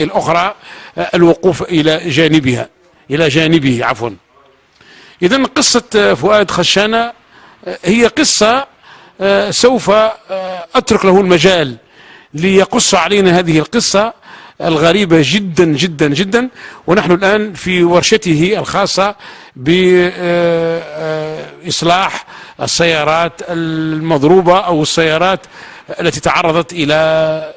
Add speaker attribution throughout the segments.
Speaker 1: الأخرى الوقوف إلى جانبه عفوا. إذن قصة فؤاد خشانة هي قصة سوف أترك له المجال ليقص علينا هذه القصة الغريبة جدا جدا جدا، ونحن الآن في ورشته الخاصة بإصلاح السيارات المضروبة أو السيارات التي تعرضت إلى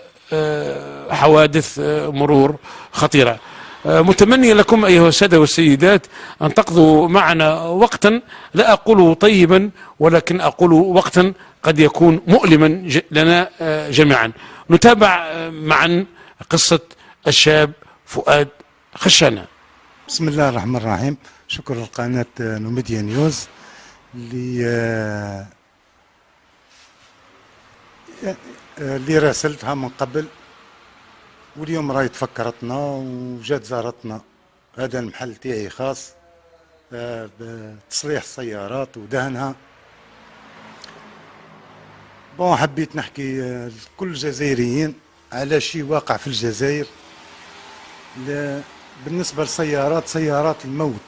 Speaker 1: حوادث مرور خطيرة. متمني لكم أيها السادة والسيدات أن تقضوا معنا وقتا، لا أقول طيبا ولكن أقول وقتا قد يكون مؤلما لنا جميعا. نتابع معا قصة الشاب فؤاد خشانة.
Speaker 2: بسم الله الرحمن الرحيم. شكرا لقناة نوميديا نيوز اللي راسلتها من قبل، واليوم راهي تفكرتنا وجات زارتنا. هذا المحل تاعي خاص بتصليح السيارات ودهنها. بون حبيت نحكي لكل الجزائريين على شيء واقع في الجزائر بالنسبة سيارات الموت.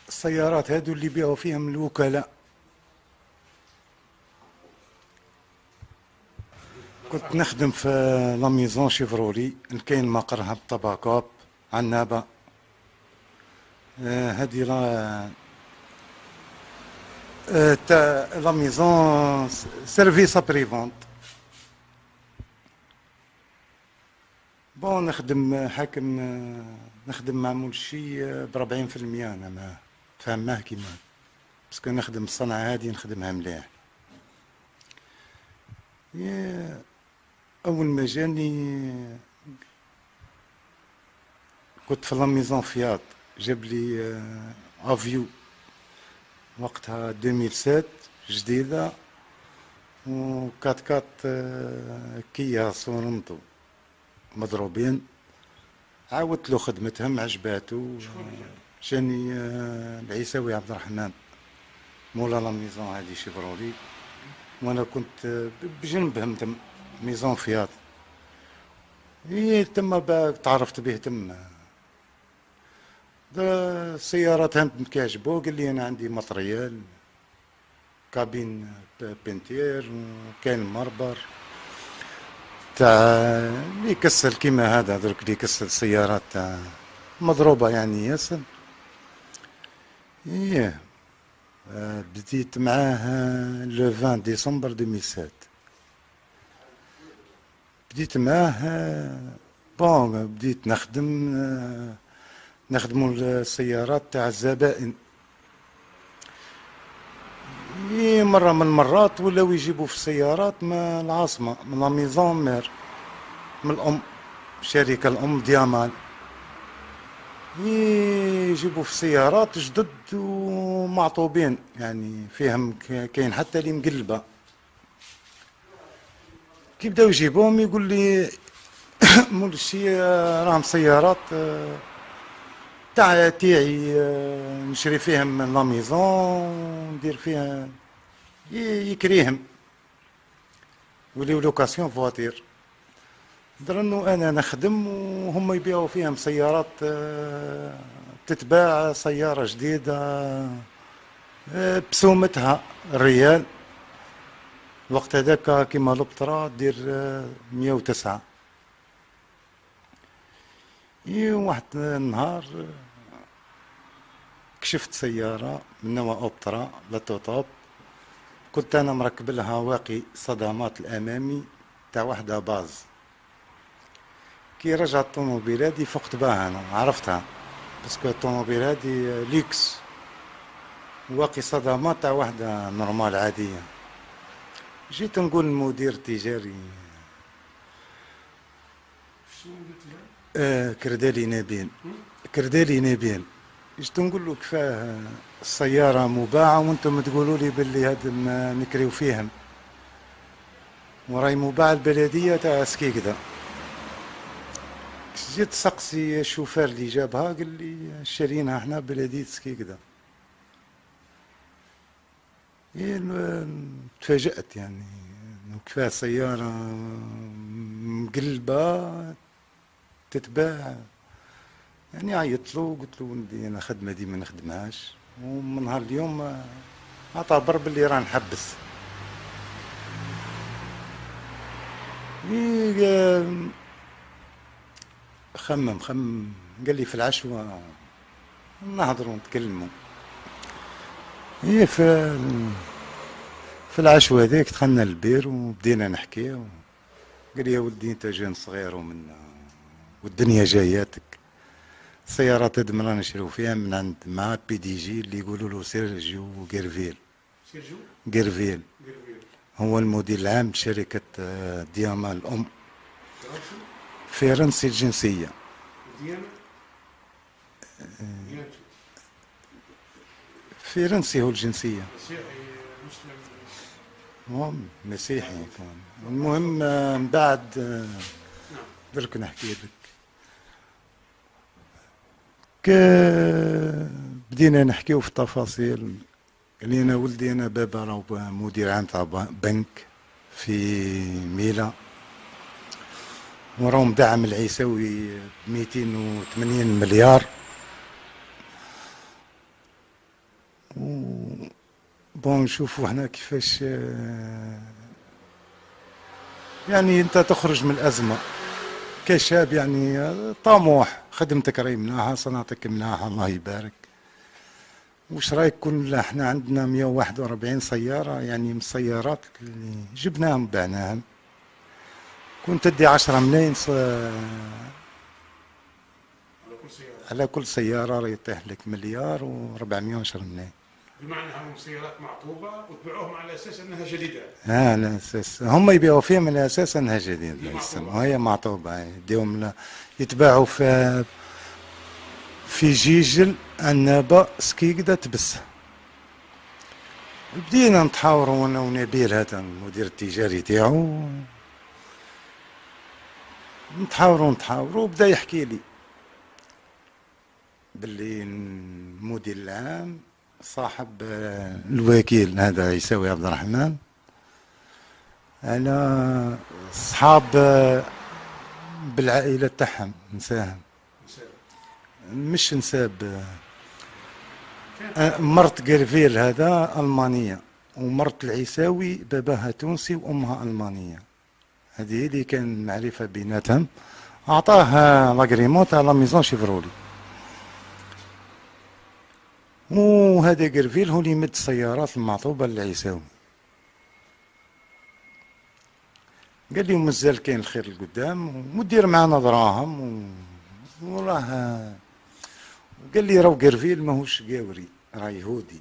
Speaker 2: السيارات هذو اللي بيعوا فيهم الوكلاء. كنت نخدم في لاميزون شيفرولي اللي كاين مقرها بطباكاب عنابة. هذه لاميزون سيرفيس ابريفونت. بون نخدم حاكم، نخدم معمول شي ب40%. انا ما فهماه كيما باسكو نخدم الصنعة هذه نخدمها مليح. اول ما جاني كنت في لاميزون فيات، جاب لي افيو وقتها 2007 جديدة، و 4x4 كيا سورنتو مضروبين. عاودت له خدمتهم عجباتو. جاني العيساوي عبد الرحمن مولا لاميزون هادي شيفرولي، وانا كنت بجنبهم تم ميزون فيات. تما تعرفت به تما. السيارات هم كيعجبو. قال لي انا عندي ماتريال كابين بنتير وكاين مربر تاع اللي يكسر كيما هذا درك اللي يكسر سيارات تاع مضروبة يعني ياسر. بديت معاه لو 20 ديسمبر 2007. بديت معاه بون بديت نخدموا السيارات تاع الزبائن. مرة من المرات ولاو يجيبوا في السيارات من العاصمة، من لا ميزون مير، من الأم، الشركة الأم ديامال. يجيبوا في سيارات جدد ومعطوبين، يعني فيهم كاين حتى اللي مقلبة. كي بداو يجيبوهم يقول لي مول الشي راهم سيارات تاعي نشري فيهم من لا ميزون ندير فيها يكريهم وليو لوكاسيون فواتير. درنو انا نخدم وهم يبيعوا فيهم سيارات تتباع سيارة جديدة بسومتها الريال. الوقت هذاك كيما لوبترا دير 109. واحد النهار كشفت سيارة من نوع اوبترا لاتوتوب. كنت انا مركب لها واقي صدمات الامامي تاع وحدة باز. كي رجعت الطوموبيل هادي فقت بها، انا عرفتها باسكو الطوموبيل هادي ليكس، واقي صدمات تاع وحدة نورمال عادية. جيت نقول للمدير التجاري كردالي نبيل جيت نقول له كفاه السيارة مباعة وانتم تقولوا لي باللي هاد نكريو فيهم، وراي مباعة البلدية تاع سكيكدا. جيت سقسي الشوفير اللي جابها قال لي شارينها احنا بلدية سكيكدا. تفاجأت يعني وكفاه سيارة مقلبة تتباع. يعني عيطت له وقلت له ولدي انا خدمة دي ما نخدمهاش، ومن نهار اليوم اعتبر باللي راه نحبس. إيه، خمم قال لي في العشوة نهضروا نتكلموا. إيه في العشوة هذيك دخلنا للبير وبدينا نحكي. قال لي يا ولدي انت جان صغير والدنيا جاياتك. السيارات هاد رانا نشريو فيها من عند مع بي دي جي اللي يقولوا له سيرجيو غيرفيل. غيرفيل هو المدير العام لشركة دياما الأم. فرنسي الجنسية. فرنسي هو الجنسية. المهم مسيحي كان. المهم من بعد درك نحكي لك. بدينا نحكيو في التفاصيل. قال لي انا ولدي انا بابا راه مدير عام تاع بنك في ميلا، وراه مدعم العيساوي ب 280 مليار. بون نشوفوا احنا كيفاش يعني انت تخرج من الازمه كشاب، يعني طموح، خدمتك راهي ملاحه، صنعتك ملاحه الله يبارك. وش رايك كون احنا عندنا 141 سياره، يعني من السيارات اللي جبناهم بعناهم، كنت تدي 10 ملايين على كل سياره راه يطيح لك مليار و410 ملايين.
Speaker 1: بمعنى انهم سيارات معطوبه وتبيعوهم على اساس انها جديده.
Speaker 2: على اساس هم يبيعوا فيها من اساس انها جديده، وهي معطوبه يديهم يتباعوا في جيجل عنابه سكيكدا تبسه. بدينا نتحاوروا انا ونبيل هذا المدير التجاري تاعو، نتحاوروا وبدا يحكي لي باللي المدير العام صاحب الوكيل هذا يساوي عبد الرحمن على صحاب بالعائلة تاعهم نساهم، مش نساب. مرت قرفيل هذا ألمانية، ومرت العيساوي باباها تونسي وأمها ألمانية. هذه اللي كان معرفة بيناتهم. أعطاه لاغريمون تاع لا ميزون شيفرولي. وهذا قرفيل هو اللي يمد السيارات المعطوبة للعيساوي. قال لي مازال كاين الخير القدام ودير معنا دراهم وراه. قال لي راهو قرفيل ماهوش قاوري، راه يهودي.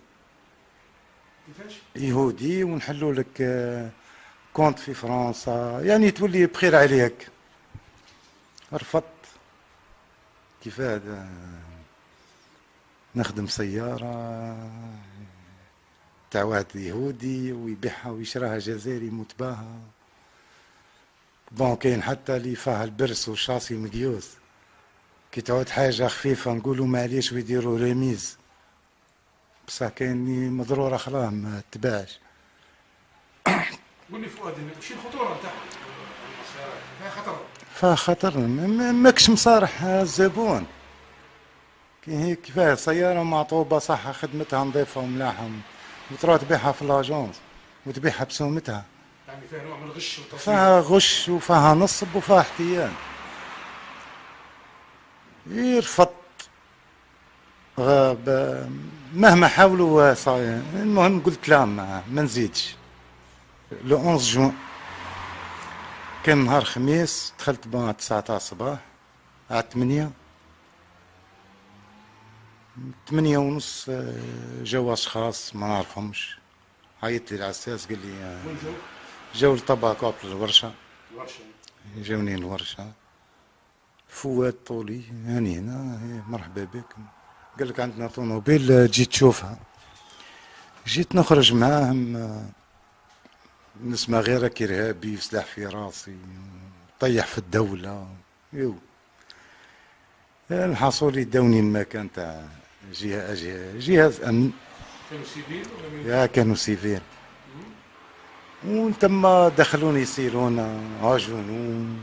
Speaker 1: كيفاش؟
Speaker 2: يهودي ونحلوا لك كونت في فرنسا، يعني تولي بخير عليك. رفضت. كيف هذا نخدم سيارة تاع واحد يهودي ويبيعها ويشراها جزائري متباهى. بون كاين حتى اللي فيها البرس والشاصي مقيوس، كي تعود حاجة خفيفة نقولوا معليش ويديروا ريميز، بصح كاين اللي مضرورة خلاص ما تباعش.
Speaker 1: قول لي فؤاد وش الخطورة نتاعها؟ فيها خطر.
Speaker 2: فيها خطر، ماكش مصارح الزبون. كي هيك فيها سيارة معطوبة صح، خدمتها نظيفة وملاحة، وتروح تبيعها في لاجونس وتبيعها بسومتها.
Speaker 1: يعني فيها نوع من الغش والتصوير.
Speaker 2: فيها غش وفيها نصب وفيها احتيال. رفضت. مهما حاولوا صاير. المهم قلت لا ما نزيدش. لو 11 جوان كان نهار خميس، دخلت بها 9 تاع الصباح على 8 ونص. جاو اشخاص ما نعرفهمش، عيط لي العساس قال لي
Speaker 1: وين جو؟
Speaker 2: جاو لطبع كوبل الورشة.
Speaker 1: الورشة.
Speaker 2: جاوني الورشة. فؤاد طولي هاني هنا، مرحبا بك. قال لك عندنا طوموبيل تجي تشوفها. جيت نخرج معاهم، نسمع غيرك إرهابي سلاح في راسي طيح في الدولة. الحصولي داوني المكان تاع جهاز أمن.
Speaker 1: كانوا سيفيل ولا
Speaker 2: يا كانوا سيفيل. وتما دخلوني يسيرونا عجنوا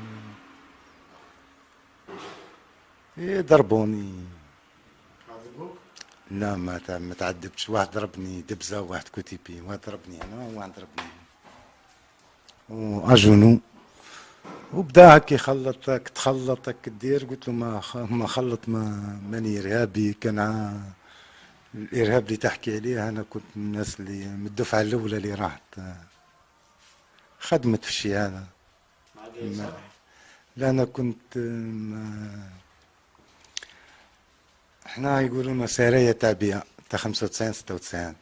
Speaker 2: ضربوني.
Speaker 1: عذبوك؟
Speaker 2: لا ما تعذبتش، واحد ضربني دبزة وواحد كوتيبي، واحد ضربني هنا وواحد ضربني واجنو. وبدا هكا يخلطك تخلطك دير. قلت له ما خلط، ماني ارهابي. كان الارهاب اللي تحكي عليه انا كنت من الناس اللي من الدفعه الاولى اللي راحت خدمت في الشيء هذا. لا انا كنت احنا يقولون سرايا تعبئه تاع 95 96،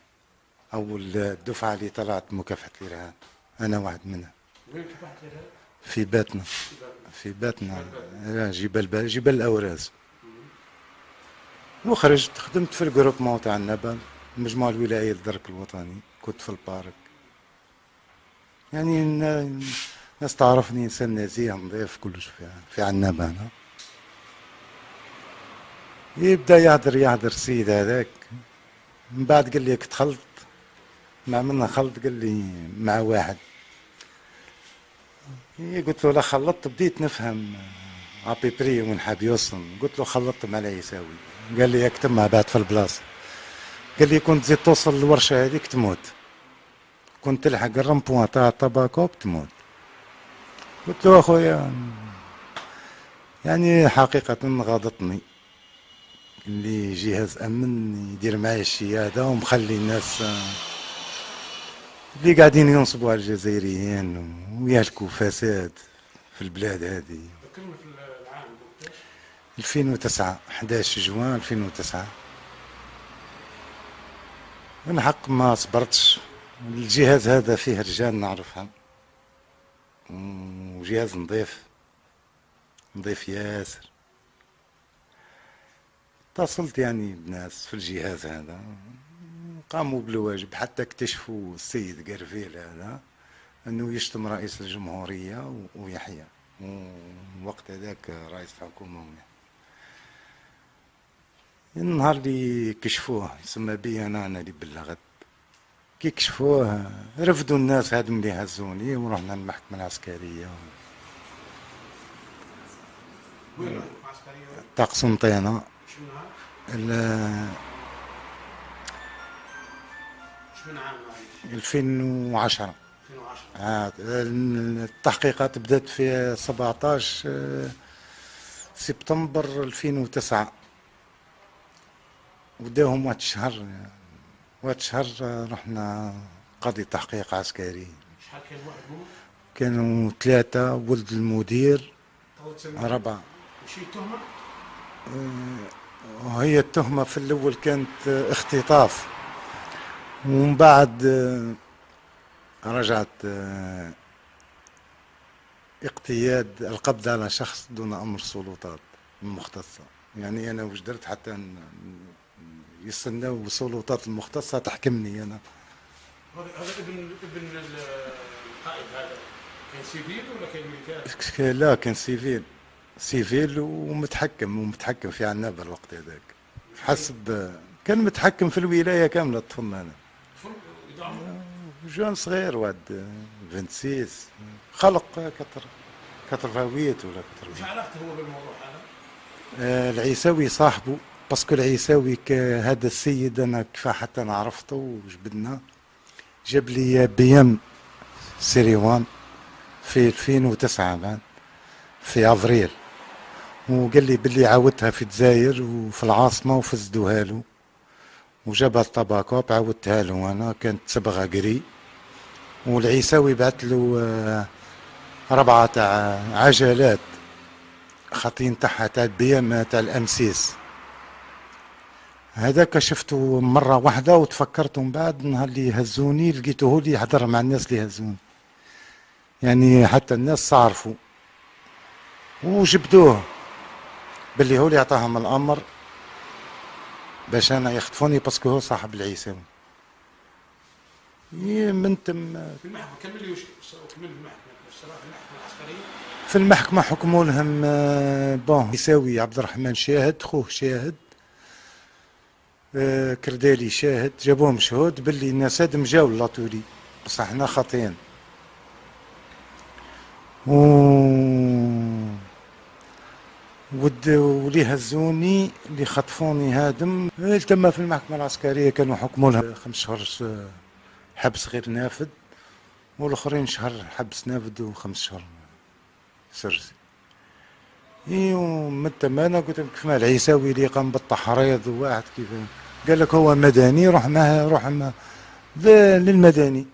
Speaker 2: اول دفعه اللي طلعت مكافحه الارهاب، انا واحد منها.
Speaker 1: وين كيفاح الارهاب؟
Speaker 2: في باتنا، في باتنا جبال الاوراز. وخرجت خدمت في الجروبمون تاع النبل، المجموعه الولائيه للدرك الوطني، كنت في البارك. يعني الناس تعرفني انسان نزيه نظيف كلش في عنابه انا. يبدا يهدر السيد هذاك. من بعد قال لي تخلط مع منا خلط، قال لي مع واحد. قلت له لا خلطت، بديت نفهم ابيبري وين حاب يوصل. قلت له خلطت مع العيساوي. قال لي اكتب مع بعد في البلاصه. قال لي كنت تزيد توصل للورشه هذيك تموت، كنت تلحق الرمبوان تاع الطباكو بتموت. قلت له اخويا يعني حقيقه غاضتني اللي جهاز امن يدير معايا الشيء هذا ومخلي الناس اللي قاعدين ينصبوا على الجزائريين ويهلكوا فساد في البلاد هذه.
Speaker 1: ذكرني في العام قلت
Speaker 2: 2009 11 جوان 2009. من حق ما صبرتش. الجهاز هذا فيه رجال نعرفها وجهاز نظيف ياسر. اتصلت يعني بناس في الجهاز هذا قاموا بالواجب، حتى اكتشفوا السيد قرفيل هذا انه يشتم رئيس الجمهورية ويحيى، ووقت هذاك رئيس الحكومة. النهار اللي كشفوه يسمى بي انا اللي بلغت. كي كشفوه رفدوا الناس هادم اللي هزوني ورحنا المحكمة العسكرية.
Speaker 1: وين المحكمة العسكرية؟
Speaker 2: تاع قسنطينة.
Speaker 1: شو من عام؟ شو من عام معليش؟
Speaker 2: 2010.
Speaker 1: 2010.
Speaker 2: التحقيقات بدأت في 17 سبتمبر 2009. وداهم واحد شهر رحنا قاضي تحقيق عسكري.
Speaker 1: شحال كان واحد هو؟
Speaker 2: كانوا 3، ولد المدير 4.
Speaker 1: وشي تهمة؟
Speaker 2: وهي التهمة في الأول كانت اختطاف، ومن بعد رجعت اقتياد القبض على شخص دون أمر سلطات مختصة. يعني أنا وش درت حتى يستناو السلطات المختصة تحكمني أنا.
Speaker 1: هذا ابن القائد هذا كان سيفيل ولا كان ميليتير؟
Speaker 2: لا كان سيفيل ومتحكم في عنابة الوقت هذاك. حسب كان متحكم في الولاية كاملة. طفلنا أنا جون صغير واد 26 خلق كترفاويت ولا كتر.
Speaker 1: وش علاقته هو بالموضوع هذا؟
Speaker 2: العيساوي صاحبه، باسكو العيساوي هذا السيد انا كيف حتى انا عرفته وجبدنا. جاب لي بيام سيريوان في 2009 بعد في افريل، وقال لي باللي عاودتها في الجزائر وفي العاصمه وفزدوها له، وجابها الطباكوب عاودتها له انا، كانت صبغه قري. والعيساوي بعت له 4 تاع عجلات خاطين تاعها تاع البيام تاع الامسيس. هذاك شفته مرة واحدة وتفكرت، من بعد نهار اللي هزوني لقيته اللي يحضر مع الناس اللي هزوني، يعني حتى الناس صارفوا وجبدوه باللي هو اللي عطاهم الأمر باش أنا يخطفوني، باسكو هو صاحب العيساوي. من تم
Speaker 1: في المحكمة كمل لي كمل المحكمة العسكرية.
Speaker 2: في المحكمة حكموا لهم بون يساوي عبد الرحمن شاهد، خوه شاهد، كردالي شاهد، جابوهم شهود باللي الناس هادم جاو لاطوري بصح حنا خاطئين. و واللي هزوني اللي خطفوني هادم تم في المحكمة العسكرية كانوا حكموا لها 5 شهور حبس غير نافذ، والاخرين شهر حبس نافذ و5 شهور سرسي. ومن تم انا قلت لك كيف ما العيساوي اللي قام بالتحريض وواحد كيف قال لك هو مدني روح معه روح للمدني.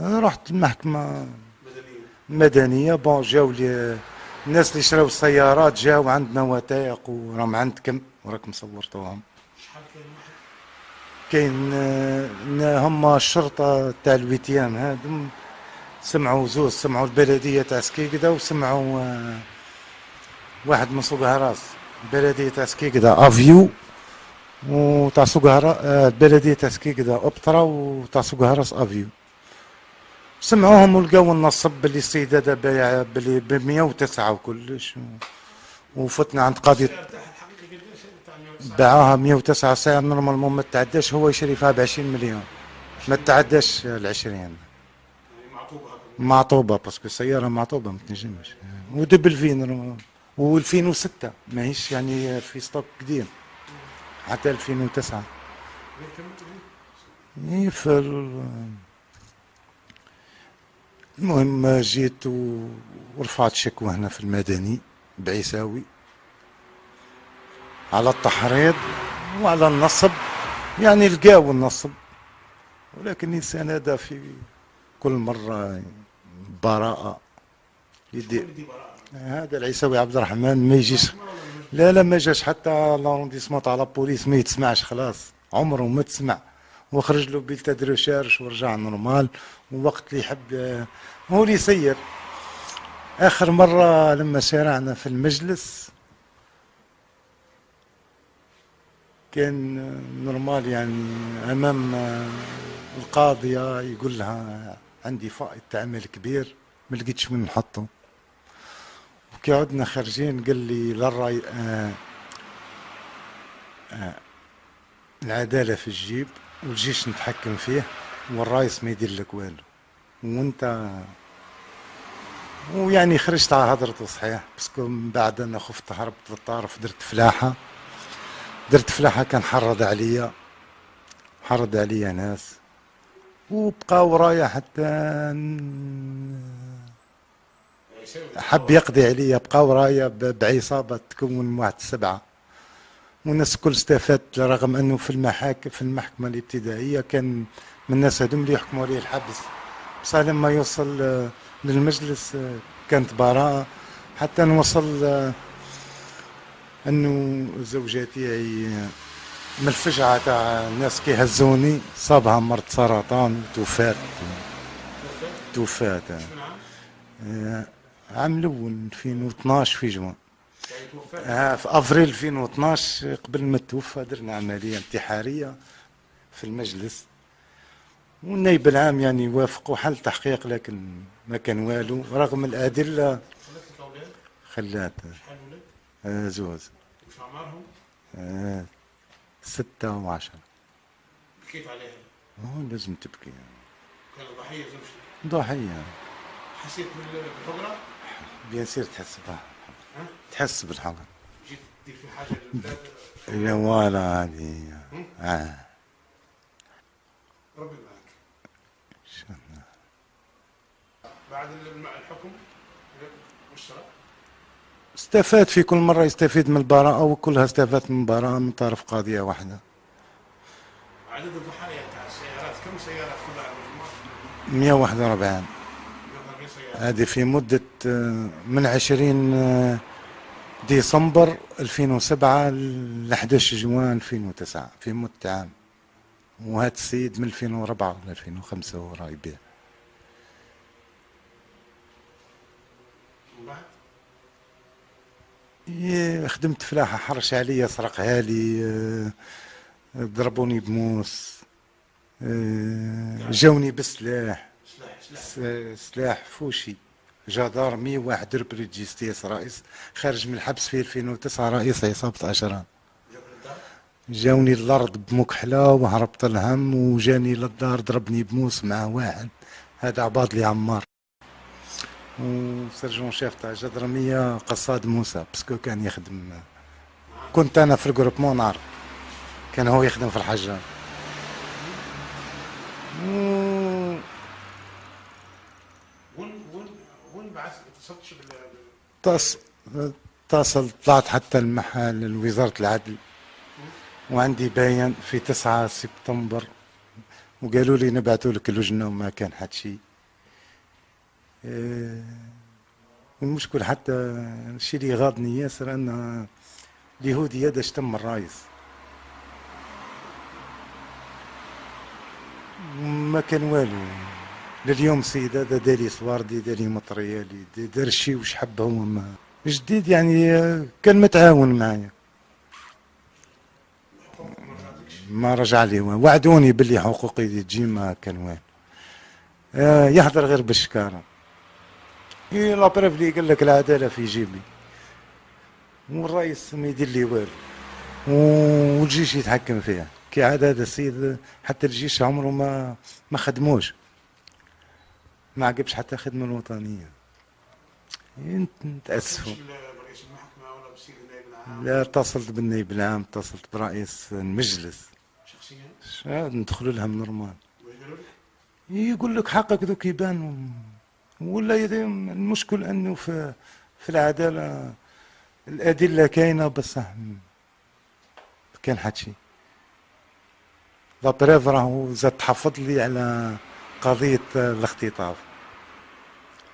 Speaker 2: رحت المحكمة المدنية بون جاو لي الناس اللي شراو السيارات جاو عندنا وثائق وراهم عندكم وراكم صورتوهم. كاين هما الشرطة تاع الويتيام هادم سمعوا زوز، سمعوا البلدية تاع سكيكدا وسمعوا واحد من سوق هراس، البلدية تاع سكيكدا افيو وتاع سوق هراس، البلدية تاع سكيكدا اوبترا وتاع سوق هراس افيو. سمعوهم ولقاو النصب باللي السيد هذا بايع باللي ب 109 وكلش، وفتنا عند قاضي باعوها 109 ساعة نورمالمون ما تعداش، هو يشري فيها ب 20 مليون ما تعداش ال 20 معطوبة باسكو السيارة معطوبة ما تنجمش، ودبل فين و2006 ماهيش يعني في ستوك قديم حتى 2009. المهم جيت ورفعت شكوى هنا في المدني بعيساوي على التحريض وعلى النصب، يعني لقاو النصب، ولكن الانسان هذا في كل مرة براءة يدي. هذا العيساوي عبد الرحمن ما يجيش، لا ما جاش حتى لارونديسمون تاع لابوليس ما يتسمعش خلاص عمره ما تسمع، وخرج له بيلتا دو ريشيرش ورجع نورمال، ووقت اللي يحب هو اللي يسير. اخر مرة لما شارعنا في المجلس كان نورمال يعني امام القاضية يقول لها عندي فائض عمل كبير ما لقيتش وين نحطه، وكي عدنا خارجين قال لي للراي العدالة في الجيب والجيش نتحكم فيه والرايس ما يدير لك والو وانت. ويعني خرجت على هضرته صحيح، باسكو من بعد انا خفت هربت للطارف درت فلاحة كان حرض عليا ناس وبقى ورايا حتى حب يقضي عليا، بقى ورايا بعصابة تكون من واحد 7 والناس الكل استفادت، رغم انه في المحكمة الابتدائية كان من الناس هذوم اللي يحكموا عليه الحبس، بصح لما يوصل للمجلس كانت براءة، حتى نوصل انه الزوجة تاعي من الفجعة تاع الناس كيهزوني صابها مرض سرطان توفات عام الاول 2012 في جوان. في افريل 2012 قبل ما توفى درنا عملية انتحارية في المجلس، والنائب العام يعني وافقوا حل تحقيق لكن ما كان والو رغم الأدلة. خلات زوز.
Speaker 1: وش أعمارهم؟
Speaker 2: 6 و10.
Speaker 1: بكيت عليها؟
Speaker 2: لازم تبكي.
Speaker 1: كانوا ضحية زوجتي؟
Speaker 2: ضحية.
Speaker 1: حسيت بالحقرة؟
Speaker 2: بيان سير تحس بالحقرة.
Speaker 1: جيت تدير في حاجة للبلاد؟
Speaker 2: يا والا هذه.
Speaker 1: ربي معك.
Speaker 2: إن شاء الله.
Speaker 1: بعد الحكم والشرع؟
Speaker 2: استفاد في كل مرة يستفيد من البراءة، وكلها استفادت من براءة من طرف قاضية واحدة.
Speaker 1: عدد الضحايا تاع السيارات كم سيارة كلها على المجموع؟
Speaker 2: 141. هذه في مدة من 20 ديسمبر 2007 ل 11 جوان 2009 في مدة عام، وهذا السيد من 2004 ل 2005 هو راه يبيع. خدمت فلاحة حرش عليا سرقها لي، ضربوني بموس، جاوني بالسلاح، سلاح فوشي جدارمي، واحد ريبريجيستيس رئيس خارج من الحبس في 2009 رئيس عصابة أشران. جاوني الأرض بمكحلة وهربت الهم، وجاني للدار ضربني بموس مع واحد، هذا عباد لي عمار. وسيرجون شيف تاع الجدرمية قصاد موسى، باسكو كان يخدم، كنت انا في الجروبمون نعرف، كان هو يخدم في الحجار. و-
Speaker 1: وين بعث ما اتصلتش
Speaker 2: اتص- اتصل، طلعت حتى المحل لوزارة العدل، وعندي باين في 9 سبتمبر، وقالوا لي نبعثوا لك اللجنة وما كان حد شيء. والمشكل حتى الشيء اللي غاضني ياسر ان اليهودي هذا شتم الرايس، ما كان والو. لليوم سيد هذا داري صواردي، داري مطريالي، دار شي وش حب هو ما جديد يعني. كان متعاون معايا، ما رجع لي وعدوني باللي حقوقي تجي، ما كان وين. يحضر غير بالشكاره. لا بريف لي قال لك العداله في جيبي، والرئيس ما يدير لي والو، والجيش يتحكم فيها. كي عاد هذا السيد، حتى الجيش عمره ما خدموش، ما عقبش حتى خدمه الوطنيه. نتاسفوا.
Speaker 1: برئيس المحكمة ولا بالسيد النائب العام؟
Speaker 2: لا، اتصلت بالنائب العام، اتصلت برئيس المجلس،
Speaker 1: شخصيا؟
Speaker 2: ندخلوا لها من نورمال.
Speaker 1: واش قالوا لك؟
Speaker 2: يقول لك حقك ذوك يبان، ولا المشكل انه في العداله الادله كاينه، بصح كان حد شيء. لا بريف راهو زاد تحفظ لي على قضيه الاختطاف،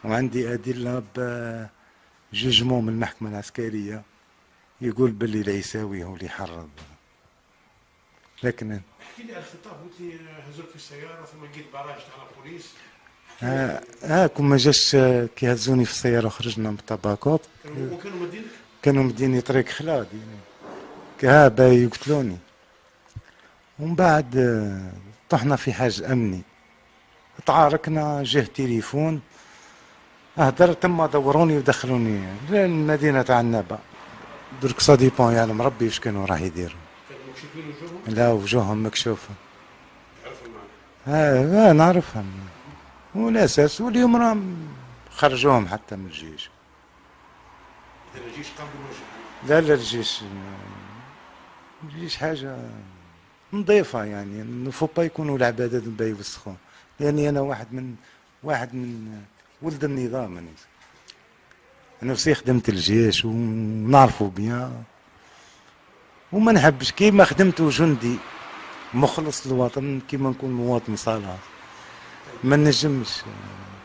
Speaker 2: وعندي ادله بجوجمون من المحكمه العسكريه يقول باللي العيساوي هو اللي حرض. لكن
Speaker 1: احكي لي على الخطاب، قلت لي هزوك في السيارة ثم لقيت باراج تاع البوليس.
Speaker 2: هاكم ما جاش كي هزوني في السياره وخرجنا من طباكوب،
Speaker 1: وكانوا مدينك؟
Speaker 2: كانوا مديني طريق خلاد ها باي يقتلوني. ومن بعد طحنا في حاج امني، تعاركنا، جه تليفون، هدرت تما دوروني ودخلوني للمدينه تاع النبا. درك سا ديبون يعلم ربي واش كانوا راح يديروا.
Speaker 1: كانوا مكشوفين وجوههم؟
Speaker 2: لا، وجوههم مكشوفه.
Speaker 1: تعرفهم معك؟
Speaker 2: نعرفهم، والاساس واليوم راهم خرجوهم حتى من الجيش.
Speaker 1: اذا الجيش قام بالواجب.
Speaker 2: لا الجيش حاجه نظيفه، يعني نفو با يكونوا العباد هذو يوسخون، لاني انا واحد من ولد النظام. انا في خدمت الجيش ونعرفه بيان، وما نحبش كيما خدمت جندي مخلص للوطن كيما نكون مواطن صالح، ما نجمش.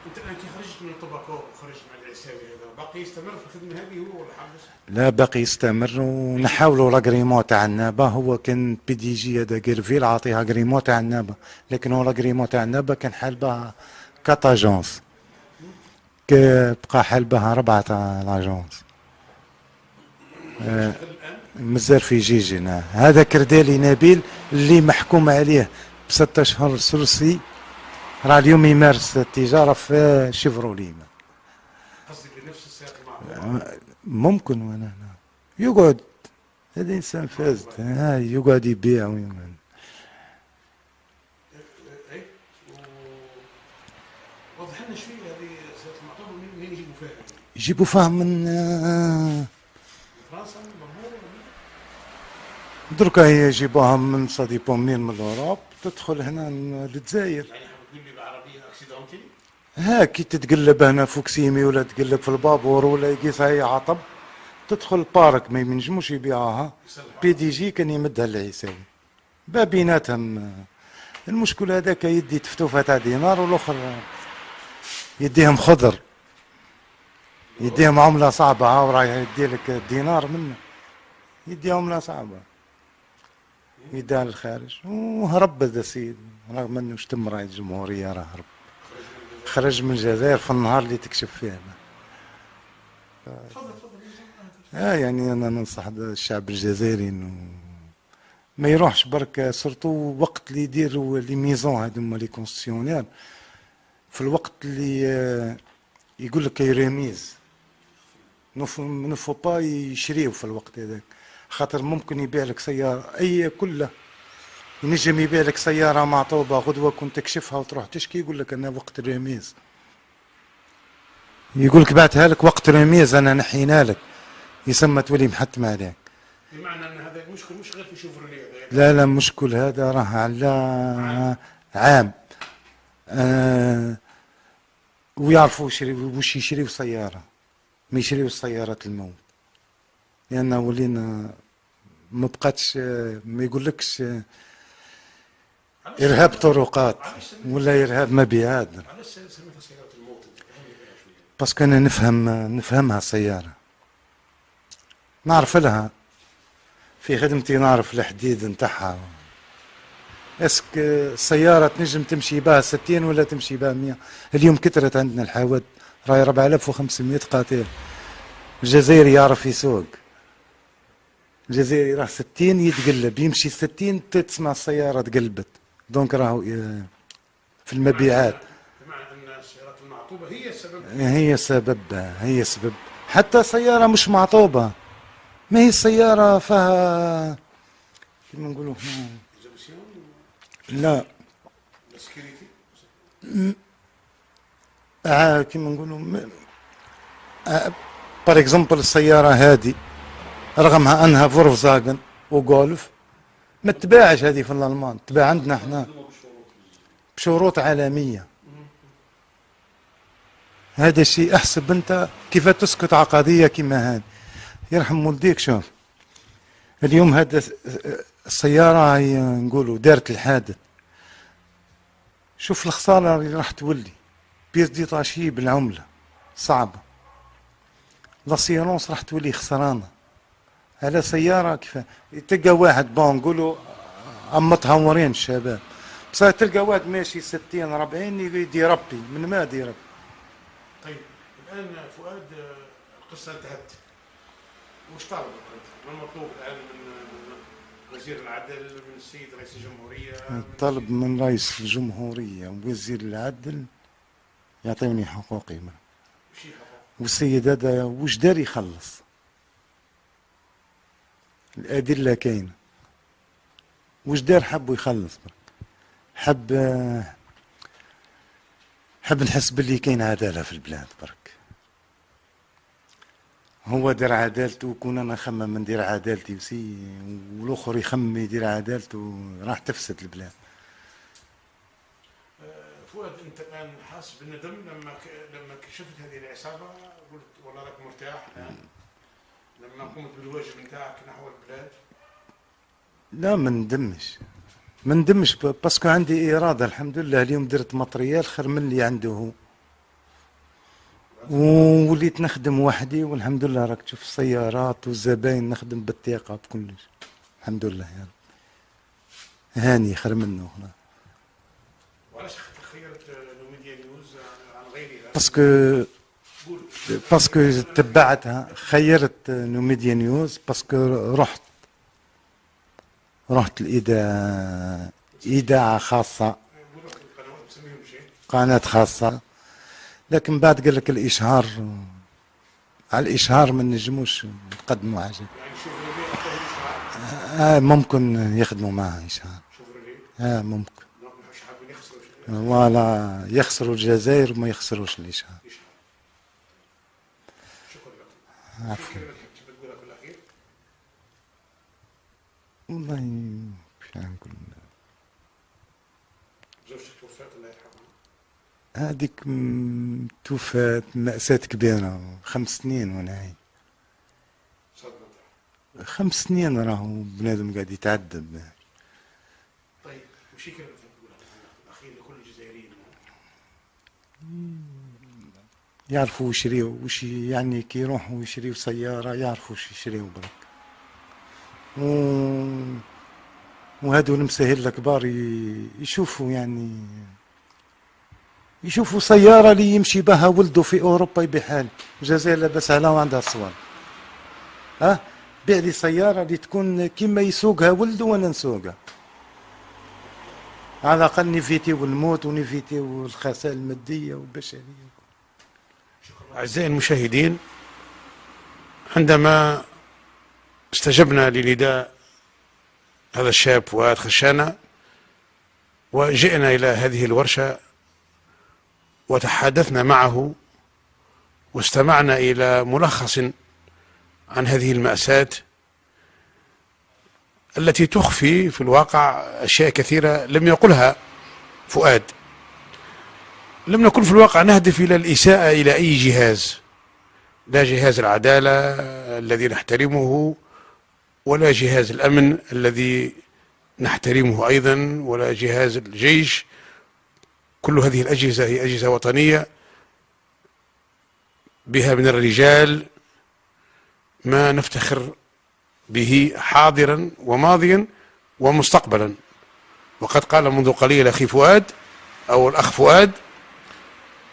Speaker 1: انت الان كي خرجت من الطباكو وخرجت مع العساوي هذا، باقي يستمر في الخدمه هذه هو ولا حبس؟
Speaker 2: لا، باقي يستمر، ونحاولوا لاغريمون تاع النابا. هو كان بي دي جي هذا كيرفيل عاطيها اغريمون تاع النابا، لكن هو لاغريمون تاع النابا كان حال بها 4 اجونس، بقى حال بها 4 تاع لاجونس.
Speaker 1: الان
Speaker 2: مازال في جيجنا. هذا كردالي نبيل اللي محكوم عليه ب6 اشهر سرسي، راه اليوم يمارس التجاره في شيفرولي.
Speaker 1: قصدك بنفس السياق معه؟
Speaker 2: ممكن، وانا يقعد هذا انسان فاسد، يقعد يبيع
Speaker 1: اي. وضح لنا شوي هذه سياده المعطوبه، منين يجيبوا فيها؟
Speaker 2: يجيبوا فهم من
Speaker 1: فرنسا، من المغرب؟
Speaker 2: دركا، هي يجيبوها من صديبون من الاوروب، تدخل هنا للجزائر.
Speaker 1: يعني تقول لي بعربيه اكسيدونتي؟
Speaker 2: كي تتقلب هنا فوكسيمي، ولا تقلب في البابور، ولا يقيسها هي عطب، تدخل البارك ما ينجموش يبيعوها. بي دي جي كان يمدها للعيساوي بيناتهم. المشكل هذاك يدي تفتوفه تاع دينار، والاخر يديهم خضر، يديهم عمله صعبه. راه يدي لك الدينار منه، يدي عمله صعبه، يديها للخارج. وهرب هذا السيد رغم انه شتم رئيس الجمهوريه، راه هرب، خرج من الجزائر في النهار اللي تكشف فيه.
Speaker 1: تفضل.
Speaker 2: يعني انا ننصح الشعب الجزائري انه ما يروحش برك، سورتو وقت اللي يديروا لي ميزون هذوما لي كونستيسيونير، في الوقت اللي يقول لك ريميز، نفو با يشريو في الوقت هذاك، خاطر ممكن يبيع لك سياره اي كلها، ينجم يبيع لك سياره معطوبه غدوه كنت تكشفها وتروح تشكي، يقول لك انا وقت الريميز. يقول لك بعتها لك وقت رميز انا نحينا لك، يسمى تولي محتم عليك.
Speaker 1: بمعنى ان هذا المشكل مش غير في شوفرليه.
Speaker 2: لا لا، مشكل هذا راه على عام. ويعرفوا وش يشريوا سيارة، ما يشريوا سيارات الموت، لأن ولينا ما بقاتش ما يقولكش إرهاب طرقات ولا إرهاب مبيعات.
Speaker 1: علاش سميتها سيارة الموت؟
Speaker 2: باسكو أنا نفهمها سيارة، نعرف لها في خدمتي، نعرف الحديد نتاعها. اسك السيارة تنجم تمشي بها 60 ولا تمشي بها 100. اليوم كثرت عندنا الحوادث، راهي 4500 قاتل. الجزائري يعرف يسوق، الجزائري راه 60 يتقلب، يمشي 60 تسمع السيارة تقلبت. دونك راهو في المبيعات.
Speaker 1: بمعنى ان السيارات المعطوبة هي السبب.
Speaker 2: هي سبب. حتى سيارة مش معطوبة، ما هي السيارة فيها كيما نقولوا لا كيما نقولوا بار اكزومبل السيارة هذه رغمها انها فولكسواجن وغولف ما تباعش هذه في الالمان، تباع عندنا احنا بشروط عالمية. هذا الشيء احسب انت كيف تسكت على قضية كيما هذه. يرحم والديك. شوف اليوم هذا السيارة هي نقولوا دارت الحادث، شوف الخسارة اللي راح تولي. بيس ديتاشي بالعملة صعبة، لاسيرونس راح تولي خسرانة على سيارة. كيف تلقى واحد بون نقولوا متهورين الشباب، بصح تلقى واحد ماشي 60 40 يدي ربي من ما دي ربي.
Speaker 1: طيب الآن فؤاد القصة انتهت، وش طالب ما المطلوب الآن من وزير العدل، من السيد رئيس الجمهورية؟
Speaker 2: طلب من رئيس الجمهورية ووزير العدل يعطيوني حقوقي، والسيد هذا وش دار يخلص؟ الأدلة كاينة، وش دار؟ حب يخلص برك، حب نحس باللي كاين عدالة في البلاد برك. هو دار عدالته وكون انا نخمم ندير عدالتي وسي، والاخر يخمم يدير عدالته، راح تفسد البلاد.
Speaker 1: فؤاد انت الان حاسس بالندم لما كشفت هذه العصابه؟ قلت والله راك مرتاح الان لما قمت بالواجب نتاعك نحو البلاد؟
Speaker 2: لا ما ندمش باسكو عندي اراده الحمد لله. اليوم درت ماتريال خير من اللي عنده هو، ووليت نخدم وحدي والحمد لله. راك تشوف السيارات والزباين نخدم بالثقه بكلش الحمد لله يا رب. هاني خير منه.
Speaker 1: وعلاش خيرت نوميديا نيوز عن غيرها؟
Speaker 2: باسكو تبعتها. خيرت نوميديا نيوز باسكو رحت الإذاعة خاصة، قناة خاصة، لكن بعد قال لك الإشهار، على الإشهار ما نجموش نقدموا حاجة. ممكن يخدموا معها إشهار. ممكن ولا يخسروا الجزائر وما يخسروش الإشهار. عفوا. والله مش نقول.
Speaker 1: زوجتك توفات الله يرحمها؟
Speaker 2: هذيك توفات مأساة كبيرة، 5 سنين وانا هاي. 5 سنين راهو بنادم قاعد يتعذب.
Speaker 1: طيب وش كلمة تقولها الأخير لكل الجزائريين؟
Speaker 2: يعرفوا يشريوا وش يعني، كي يروحوا يشريوا سيارة يعرفوا وش يشريوا برك. وهذو المساهل الكبار يشوفوا يعني يشوفوا سيارة اللي يمشي بها ولده في أوروبا يبيعها. الجزائر لاباس عليها وعندها صوان. بيع لي سيارة اللي تكون كيما يسوقها ولده وانا نسوقها، على الأقل نيفيتيو الموت ونيفيتيو الخسائر المادية والبشرية.
Speaker 1: أعزائي المشاهدين، عندما استجبنا لنداء هذا الشاب فؤاد خشانة وجئنا إلى هذه الورشة وتحدثنا معه واستمعنا إلى ملخص عن هذه المأساة التي تخفي في الواقع أشياء كثيرة لم يقلها فؤاد. لم نكن في الواقع نهدف إلى الإساءة إلى أي جهاز، لا جهاز العدالة الذي نحترمه، ولا جهاز الأمن الذي نحترمه أيضا، ولا جهاز الجيش. كل هذه الأجهزة هي أجهزة وطنية بها من الرجال ما نفتخر به حاضرا وماضيا ومستقبلا. وقد قال منذ قليل أخي فؤاد أو الأخ فؤاد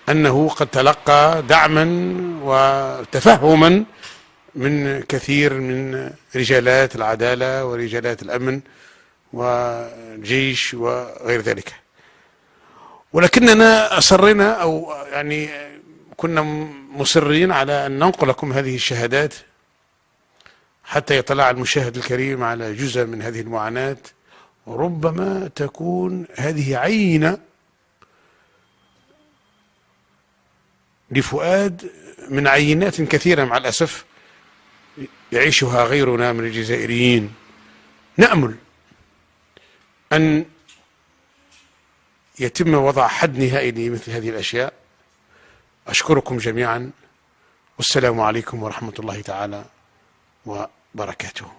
Speaker 1: أنه قد تلقى دعما وتفهما من كثير من رجالات العدالة ورجالات الأمن والجيش وغير ذلك، ولكننا أصرنا أو يعني كنا مصرين على أن ننقل لكم هذه الشهادات حتى يطلع المشاهد الكريم على جزء من هذه المعاناة، وربما تكون هذه عينة لفؤاد من عينات كثيرة مع الأسف يعيشها غيرنا من الجزائريين. نأمل أن يتم وضع حد نهائي لمثل هذه الأشياء. أشكركم جميعا، والسلام عليكم ورحمة الله تعالى وبركاته.